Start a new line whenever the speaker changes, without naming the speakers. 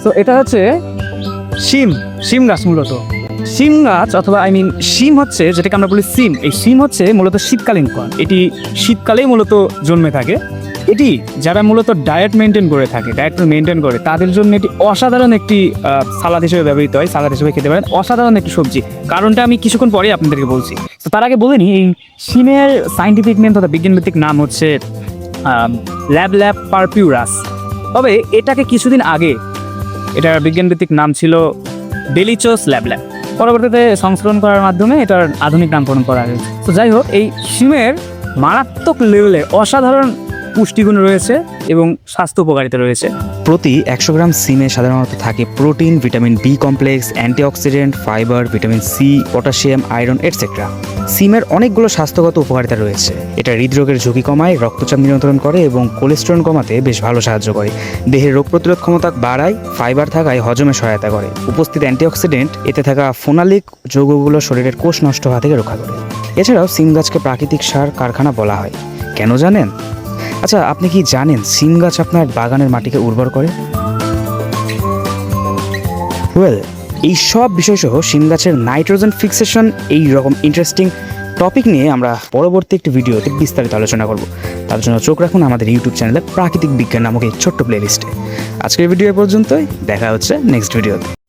তো এটা হচ্ছে শিম গাছ মূলত। শিম গাছ অথবা শিম হচ্ছে যেটাকে আমরা বলি সিম, এই সিম হচ্ছে মূলত শীতকালীন ফল। এটি শীতকালেই মূলত জন্মে থাকে। এটি যারা মূলত ডায়েট মেনটেন করে তাদের জন্য এটি অসাধারণ একটি সালাদ হিসেবে ব্যবহৃত হয়, সালাদ হিসেবে খেতে পারেন। অসাধারণ একটি সবজি, কারণটা আমি কিছুক্ষণ পরেই আপনাদেরকে বলছি। তো তার আগে বলে নিই, এই শিমের সাইন্টিফিক নেম তথা বিজ্ঞানভিত্তিক নাম হচ্ছে ল্যাব পারপিউরাস। তবে এটাকে কিছুদিন আগে এটার বিজ্ঞানভিত্তিক নাম ছিল ডেলিচোস ল্যাব। পরবর্তীতে সংস্করণ করার মাধ্যমে এটার আধুনিক নামকরণ করা হয়েছে। তো যাই হোক, এই শিমের মারাত্মক লেভেলে অসাধারণ পুষ্টিগুণ রয়েছে এবং স্বাস্থ্য উপকারিতা রয়েছে।
প্রতি 100 গ্রাম সিমে সাধারণত থাকে protein, vitamin B complex, antioxidant, fibre, vitamin C, potassium, iron etcetera. সিমের অনেকগুলো স্বাস্থ্যগত উপকারিতা রয়েছে। এটা হৃদরোগের ঝুঁকি কমায়, রক্তচাপ নিয়ন্ত্রণ করে এবং কোলেস্টেরল কমাতে বেশ ভালো সাহায্য করে। দেহের রোগ প্রতিরোধ ক্ষমতা বাড়ায়, ফাইবার থাকায় হজমে সহায়তা করে। উপস্থিত অ্যান্টিঅক্সিডেন্ট এতে থাকা ফোনালিক যৌগগুলো শরীরের কোষ নষ্ট হওয়া থেকে রক্ষা করে। এছাড়াও সিম গাছকে প্রাকৃতিক সার কারখানা বলা হয়। কেন জানেন? আচ্ছা, আপনি কি জানেন সিম গাছ আপনার বাগানের মাটিকে উর্বর করে? এই সব বিষয়সহ সিম গাছের নাইট্রোজেন ফিক্সেশন, এই রকম ইন্টারেস্টিং টপিক নিয়ে আমরা পরবর্তী একটি ভিডিওতে বিস্তারিত আলোচনা করব। তার জন্য চোখ রাখুন আমাদের ইউটিউব চ্যানেলে প্রাকৃতিক বিজ্ঞান নামক এই ছোট্ট প্লেলিস্টে। আজকের ভিডিও পর্যন্তই, দেখা হচ্ছে নেক্সট ভিডিওতে।